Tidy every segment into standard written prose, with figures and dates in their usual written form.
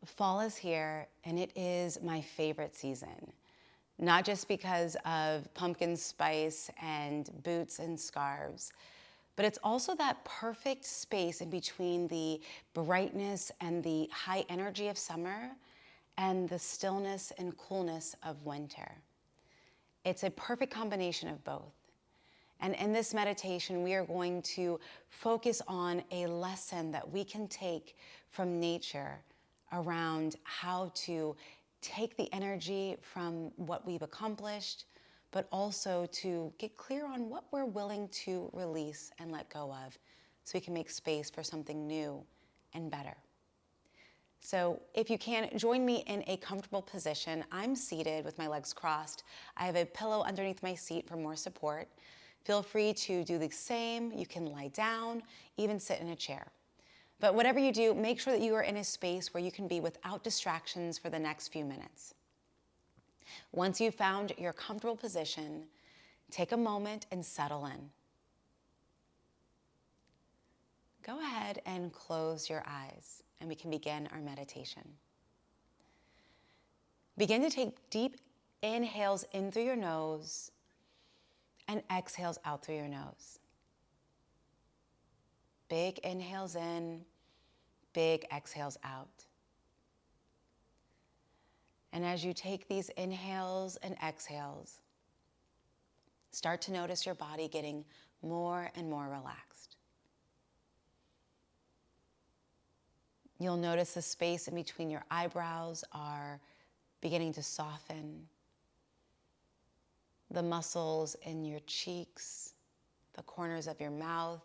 Fall is here, and it is my favorite season. Not just because of pumpkin spice and boots and scarves, but it's also that perfect space in between the brightness and the high energy of summer and the stillness and coolness of winter. It's a perfect combination of both. And in this meditation, we are going to focus on a lesson that we can take from nature around how to take the energy from what we've accomplished, but also to get clear on what we're willing to release and let go of so we can make space for something new and better. So if you can, join me in a comfortable position. I'm seated with my legs crossed. I have a pillow underneath my seat for more support. Feel free to do the same. You can lie down, even sit in a chair. But whatever you do, make sure that you are in a space where you can be without distractions for the next few minutes. Once you've found your comfortable position, take a moment and settle in. Go ahead and close your eyes, and we can begin our meditation. Begin to take deep inhales in through your nose and exhales out through your nose. Big inhales in, big exhales out. And as you take these inhales and exhales, start to notice your body getting more and more relaxed. You'll notice the space in between your eyebrows are beginning to soften. The muscles in your cheeks, the corners of your mouth,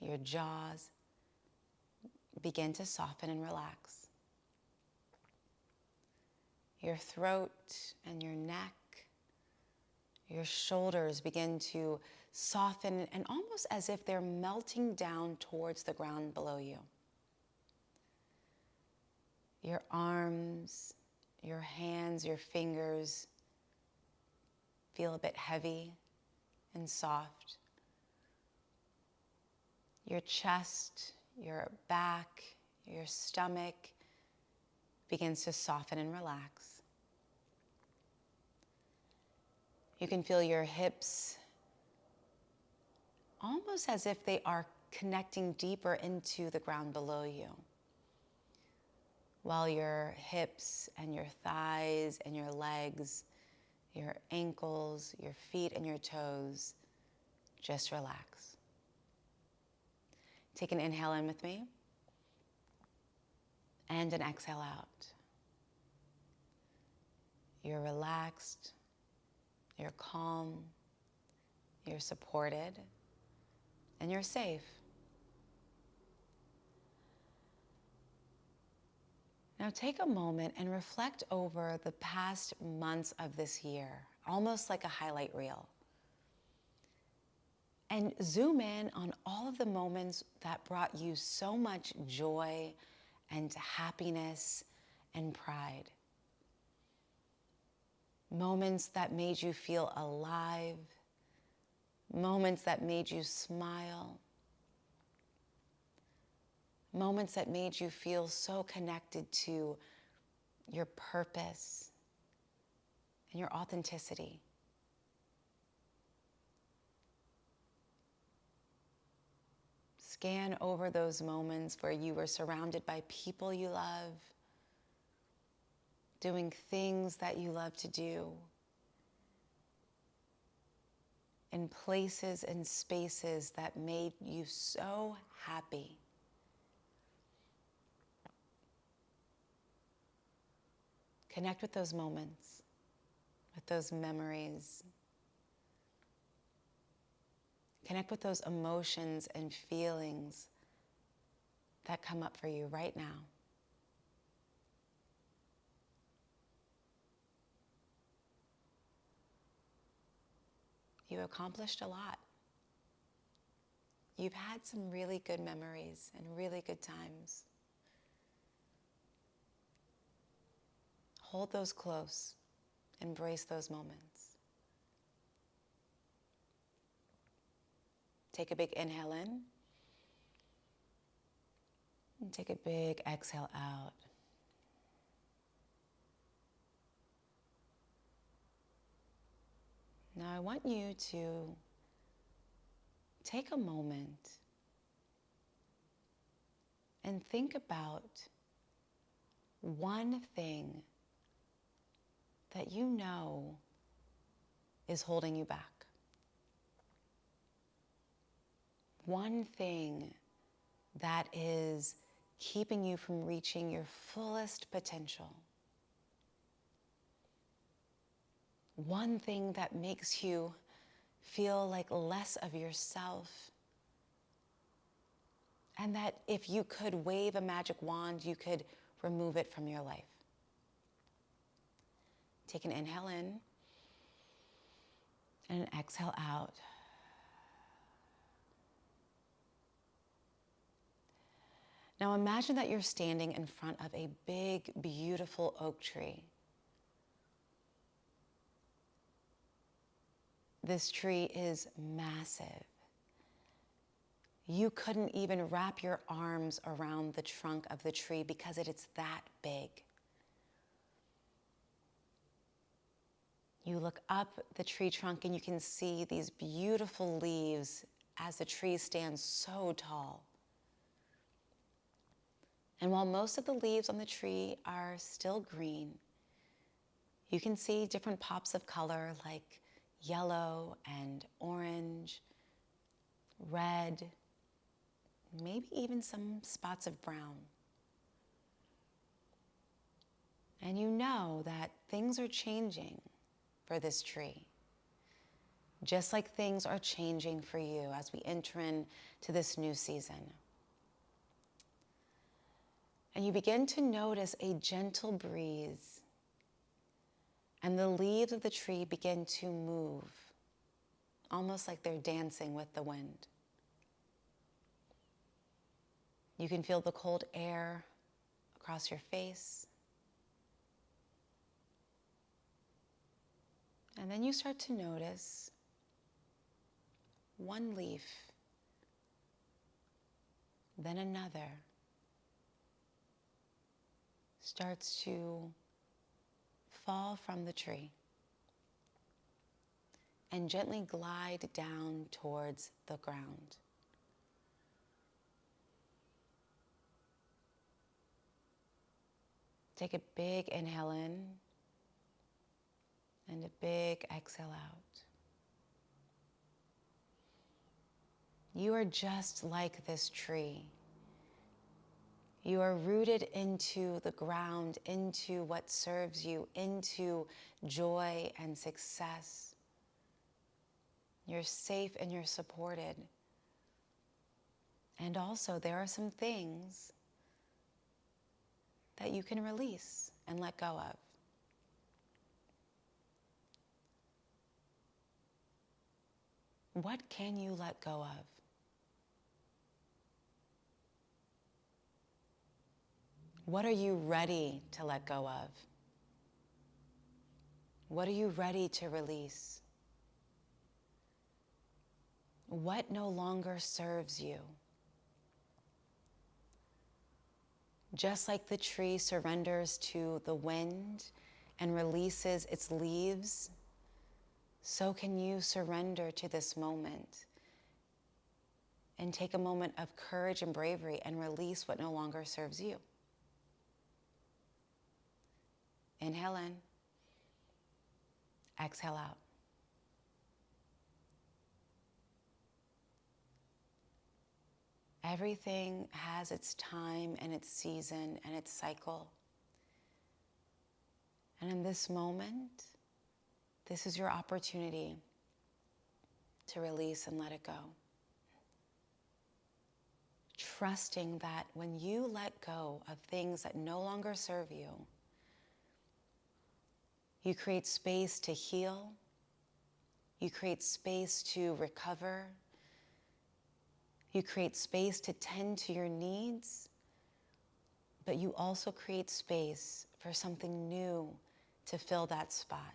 your jaws begin to soften and relax. Your throat and your neck, your shoulders begin to soften and almost as if they're melting down towards the ground below you. Your arms, your hands, your fingers feel a bit heavy and soft. Your chest, your back, your stomach begins to soften and relax. You can feel your hips almost as if they are connecting deeper into the ground below you, while your hips and your thighs and your legs, your ankles, your feet and your toes just relax. Take an inhale in with me and an exhale out. You're relaxed, you're calm, you're supported, and you're safe. Now take a moment and reflect over the past months of this year, almost like a highlight reel. And zoom in on all of the moments that brought you so much joy and happiness and pride. Moments that made you feel alive, moments that made you smile, moments that made you feel so connected to your purpose and your authenticity. Scan over those moments where you were surrounded by people you love, doing things that you love to do, in places and spaces that made you so happy. Connect with those moments, with those memories. Connect with those emotions and feelings that come up for you right now. You accomplished a lot. You've had some really good memories and really good times. Hold those close. Embrace those moments. Take a big inhale in. And take a big exhale out. Now I want you to take a moment and think about one thing that you know is holding you back. One thing that is keeping you from reaching your fullest potential. One thing that makes you feel like less of yourself. And that if you could wave a magic wand, you could remove it from your life. Take an inhale in and an exhale out. Now imagine that you're standing in front of a big, beautiful oak tree. This tree is massive. You couldn't even wrap your arms around the trunk of the tree because it's that big. You look up the tree trunk and you can see these beautiful leaves as the tree stands so tall. And while most of the leaves on the tree are still green, you can see different pops of color like yellow and orange, red, maybe even some spots of brown. And you know that things are changing for this tree, just like things are changing for you as we enter into this new season. And you begin to notice a gentle breeze, and the leaves of the tree begin to move, almost like they're dancing with the wind. You can feel the cold air across your face. And then you start to notice one leaf, then another, starts to fall from the tree and gently glide down towards the ground. Take a big inhale in and a big exhale out. You are just like this tree. You are rooted into the ground, into what serves you, into joy and success. You're safe and you're supported. And also, there are some things that you can release and let go of. What can you let go of? What are you ready to let go of? What are you ready to release? What no longer serves you? Just like the tree surrenders to the wind and releases its leaves, so can you surrender to this moment and take a moment of courage and bravery and release what no longer serves you. Inhale in, exhale out. Everything has its time and its season and its cycle. And in this moment, this is your opportunity to release and let it go. Trusting that when you let go of things that no longer serve you, you create space to heal, you create space to recover, you create space to tend to your needs, but you also create space for something new to fill that spot,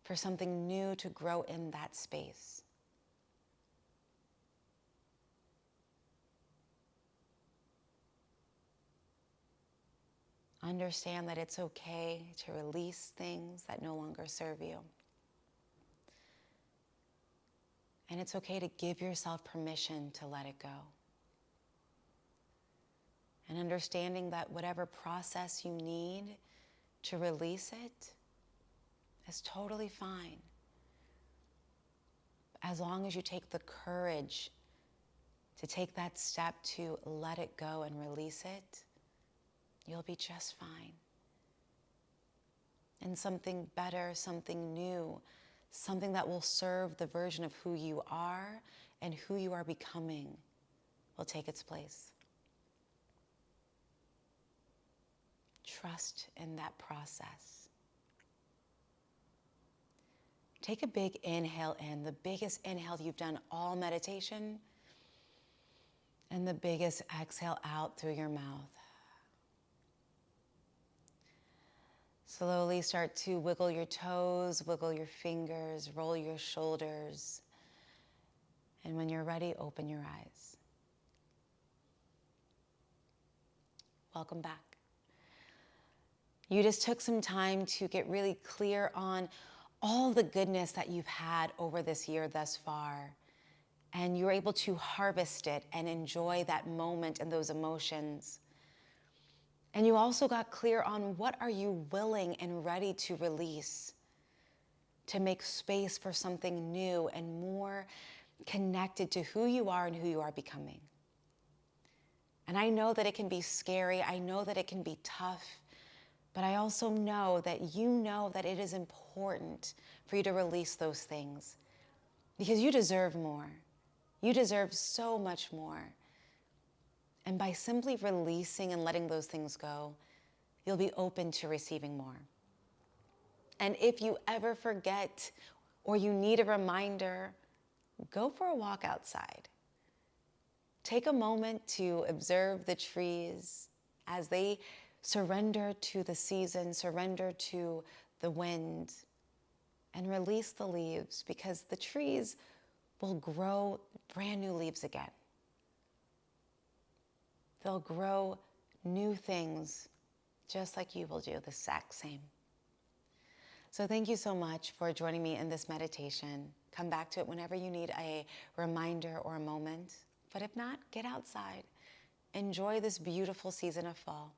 for something new to grow in that space. Understand that it's okay to release things that no longer serve you. And it's okay to give yourself permission to let it go. And understanding that whatever process you need to release it is totally fine. As long as you take the courage to take that step to let it go and release it, you'll be just fine. And something better, something new, something that will serve the version of who you are and who you are becoming will take its place. Trust in that process. Take a big inhale in, the biggest inhale you've done all meditation, and the biggest exhale out through your mouth. Slowly start to wiggle your toes, wiggle your fingers, roll your shoulders. And when you're ready, open your eyes. Welcome back. You just took some time to get really clear on all the goodness that you've had over this year thus far. And you're able to harvest it and enjoy that moment and those emotions. And you also got clear on what are you willing and ready to release to make space for something new and more connected to who you are and who you are becoming. And I know that it can be scary. I know that it can be tough. But I also know that you know that it is important for you to release those things because you deserve more. You deserve so much more. And by simply releasing and letting those things go, you'll be open to receiving more. And if you ever forget or you need a reminder, go for a walk outside. Take a moment to observe the trees as they surrender to the season, surrender to the wind, and release the leaves because the trees will grow brand new leaves again. They'll grow new things just like you will do, the exact same. So thank you so much for joining me in this meditation. Come back to it whenever you need a reminder or a moment. But if not, get outside. Enjoy this beautiful season of fall.